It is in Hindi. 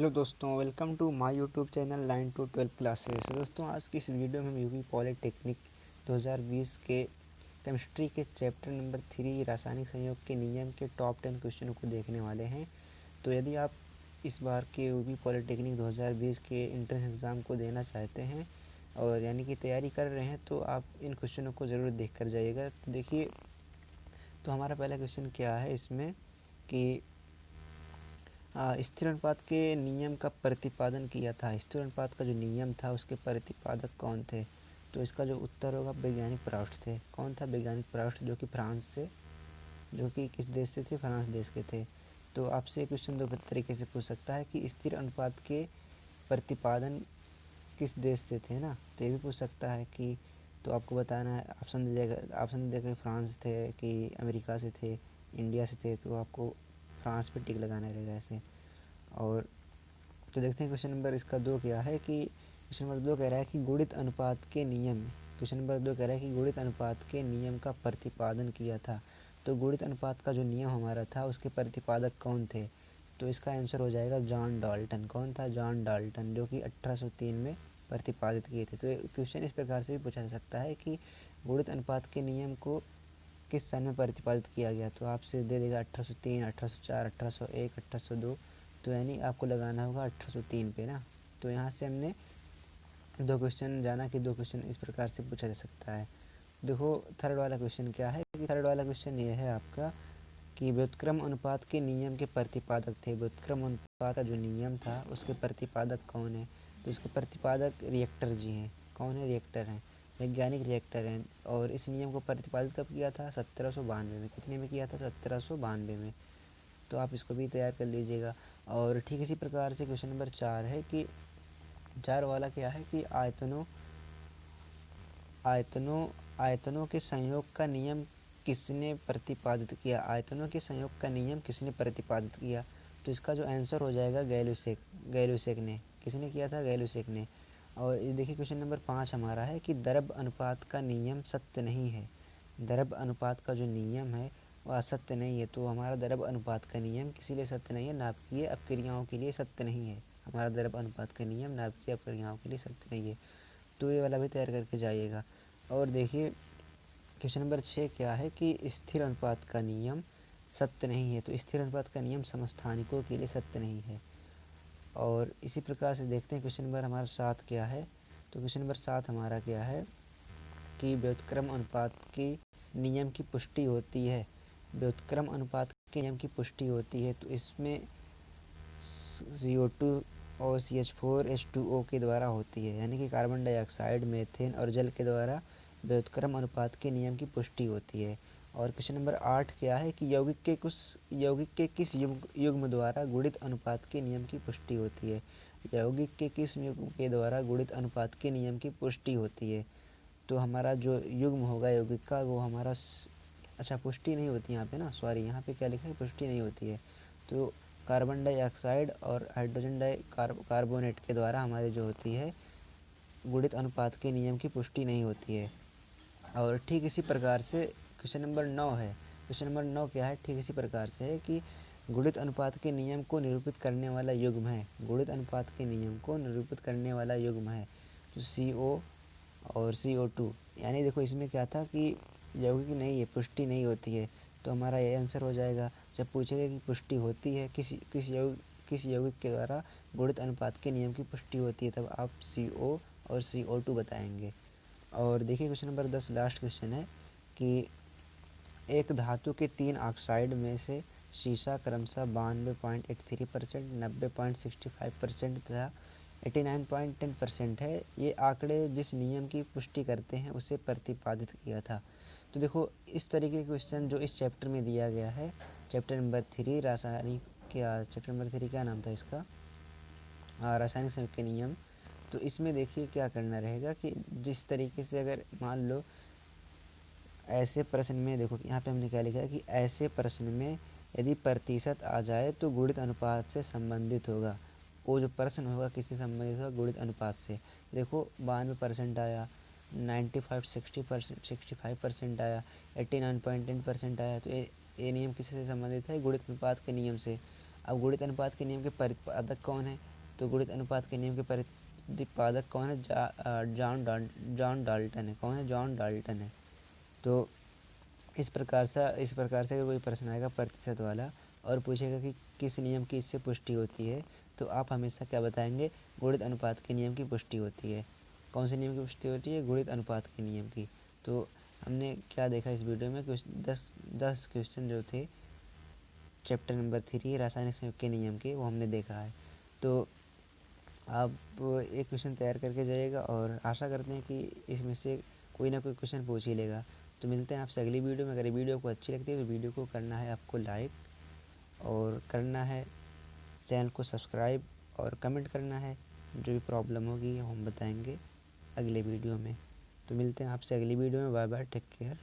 हेलो दोस्तों, welcome to my YouTube channel 9 to 12 classes. दोस्तों, आज की इस वीडियो में हम यूपी पॉलिटेक्निक 2020 के केमिस्ट्री के चैप्टर नंबर 3 रासायनिक संयोग के नियम के टॉप 10 क्वेश्चनों को देखने वाले हैं। तो यदि आप इस बार के यूपी पॉलिटेक्निक 2020 के एंट्रेंस एग्ज़ाम को देना चाहते हैं और यानी कि तैयारी कर रहे हैं, तो आप इन क्वेश्चनों को ज़रूर देख कर जाइएगा। तो देखिए, तो हमारा पहला क्वेश्चन क्या है इसमें कि स्थिर अनुपात के नियम का प्रतिपादन किया था। स्थिर अनुपात का जो नियम था उसके प्रतिपादक कौन थे? तो इसका जो उत्तर होगा वैज्ञानिक प्राउस्ट थे। कौन था वैज्ञानिक प्राउस्ट? जो कि फ्रांस से, जो कि किस देश से थे? फ्रांस देश के थे। तो आपसे क्वेश्चन दो तरीके से पूछ सकता है कि स्थिर अनुपात के प्रतिपादन किस देश से थे ना, तो ये भी पूछ सकता है कि, तो आपको बताना है, ऑप्शन देगा फ्रांस थे कि अमेरिका से थे, इंडिया से थे, तो आपको फ्रांस पे टिक लगाना रहेगा ऐसे। और तो देखते हैं क्वेश्चन नंबर इसका 2 क्या है कि क्वेश्चन नंबर 2 कह रहा है कि गुणित अनुपात के नियम, क्वेश्चन नंबर 2 कह रहा है कि गुणित अनुपात के नियम का प्रतिपादन किया था। तो गुणित अनुपात का जो नियम हमारा था उसके प्रतिपादक कौन थे? तो इसका आंसर हो जाएगा जॉन डाल्टन। कौन था? जॉन डाल्टन, जो कि 1803 में प्रतिपादित किए थे। तो क्वेश्चन इस प्रकार से भी पूछा जा सकता है कि गुणित अनुपात के नियम को किस सन में प्रतिपादित किया गया? तो आपसे दे देगा 1803, 1804, 1801, 1802। तो यानी आपको लगाना होगा 1803 पे ना। तो यहाँ से हमने दो क्वेश्चन जाना कि दो क्वेश्चन इस प्रकार से पूछा जा सकता है। देखो थर्ड वाला क्वेश्चन क्या है कि थर्ड वाला क्वेश्चन ये है आपका कि व्युत्क्रम अनुपात के नियम के प्रतिपादक थे। व्युत्क्रम अनुपात का जो नियम था उसके प्रतिपादक कौन है? तो इसके प्रतिपादक रिएक्टर जी हैं। कौन है? रिएक्टर हैं, वैज्ञानिक रिएक्टर हैं। और इस नियम को प्रतिपादित कब किया था? 1792 में। कितने में किया था? 1792 में। तो आप इसको भी तैयार कर लीजिएगा। और ठीक इसी प्रकार से क्वेश्चन नंबर 4 है कि 4 वाला क्या है कि आयतनों के संयोग का नियम किसने प्रतिपादित किया? आयतनों के संयोग का नियम किसने प्रतिपादित किया? तो इसका जो आंसर हो जाएगा गैलुसेक ने। किसने किया था? गैलुसेक ने। और ये देखिए क्वेश्चन नंबर 5 हमारा है कि द्रव्य अनुपात का नियम सत्य नहीं है। द्रव्य अनुपात का जो नियम है वह असत्य नहीं है। तो हमारा द्रव्य अनुपात का नियम किसी लिए सत्य नहीं है? नाभिकीय अपक्रियाओं के लिए सत्य नहीं है। हमारा द्रव्य अनुपात का नियम नाभिकीय अपक्रियाओं के लिए सत्य नहीं है। तो ये वाला भी तैयार करके जाइएगा। और देखिए क्वेश्चन नंबर 6 क्या है कि स्थिर अनुपात का नियम सत्य नहीं है। तो स्थिर अनुपात का नियम समस्थानिकों के लिए सत्य नहीं है। और इसी प्रकार से देखते हैं क्वेश्चन नंबर हमारा 7 क्या है। तो क्वेश्चन नंबर 7 हमारा क्या है कि व्युत्क्रम अनुपात के नियम की पुष्टि होती है। व्युत्क्रम अनुपात के नियम की पुष्टि होती है। तो इसमें CO2 और CH4H2O के द्वारा होती है, यानी कि कार्बन डाइऑक्साइड, मीथेन और जल के द्वारा व्युत्क्रम अनुपात के नियम की पुष्टि होती है। और क्वेश्चन नंबर 8 क्या है कि यौगिक के किस युग्म द्वारा गुणित अनुपात के नियम की पुष्टि होती है? यौगिक के किस युग्म के द्वारा गुणित अनुपात के नियम की पुष्टि होती है? तो हमारा जो युग्म होगा यौगिक का वो हमारा अच्छा, पुष्टि नहीं होती यहाँ पे ना, सॉरी, यहाँ पे क्या लिखा है? पुष्टि नहीं होती है। तो कार्बन डाइऑक्साइड और हाइड्रोजन कार्बोनेट के द्वारा हमारी जो होती है गुणित अनुपात के नियम की पुष्टि नहीं होती है। और ठीक इसी प्रकार से क्वेश्चन नंबर 9 है। क्वेश्चन नंबर 9 क्या है? ठीक इसी प्रकार से है कि गुणित अनुपात के नियम को निरूपित करने वाला युग्म है। गुणित अनुपात के नियम को निरूपित करने वाला युग्म है तो CO और CO2। यानी देखो इसमें क्या था कि यौगिक नहीं है, पुष्टि नहीं होती है। तो हमारा ये आंसर हो जाएगा। जब पूछेगा कि पुष्टि होती है किस यौगिक के द्वारा गुणित अनुपात के नियम की पुष्टि होती है, तब आप CO और CO2 बताएंगे। और देखिए क्वेश्चन नंबर 10 लास्ट क्वेश्चन है कि एक धातु के 3 ऑक्साइड में से शीशा क्रमशः 92.83%, 90.65% तथा 89.10% है। ये आंकड़े जिस नियम की पुष्टि करते हैं उसे प्रतिपादित किया था। तो देखो इस तरीके के क्वेश्चन जो इस चैप्टर में दिया गया है, चैप्टर नंबर 3 रासायनिक, चैप्टर नंबर 3 क्या नाम था इसका? रासायनिक संयोग के नियम। तो इसमें देखिए क्या करना रहेगा कि जिस तरीके से अगर मान लो ऐसे प्रश्न में, देखो यहाँ पे हमने क्या लिखा है कि ऐसे प्रश्न में यदि प्रतिशत आ जाए तो गुणित अनुपात से संबंधित होगा। वो जो प्रश्न होगा किससे संबंधित होगा? गुणित अनुपात से। देखो 92% आया, 65% आया, 89.10% आया। तो ये नियम किससे संबंधित है? गुणित अनुपात के नियम से। अब गुणित अनुपात के नियम के प्रतिपादक कौन है? तो गुणित अनुपात के नियम के प्रतिपादक कौन है? जॉन डाल्टन है। कौन है? जॉन डाल्टन है। तो इस प्रकार से अगर कोई प्रश्न आएगा प्रतिशत वाला और पूछेगा कि किस नियम की इससे पुष्टि होती है, तो आप हमेशा क्या बताएंगे? गुणित अनुपात के नियम की पुष्टि होती है। कौन से नियम की पुष्टि होती है? गुणित अनुपात के नियम की। तो हमने क्या देखा इस वीडियो में? कुछ 10 क्वेश्चन जो थे चैप्टर नंबर 3 रासायनिक संयोग के नियम के, वो हमने देखा है। तो आप एक क्वेश्चन तैयार करके जाइएगा और आशा करते हैं कि इसमें से कोई ना कोई क्वेश्चन पूछ ही लेगा। तो मिलते हैं आपसे अगली वीडियो में। अगर वीडियो को अच्छी लगती है तो वीडियो को करना है आपको लाइक, और करना है चैनल को सब्सक्राइब, और कमेंट करना है। जो भी प्रॉब्लम होगी हम बताएंगे अगले वीडियो में। तो मिलते हैं आपसे अगली वीडियो में। Bye bye, take care.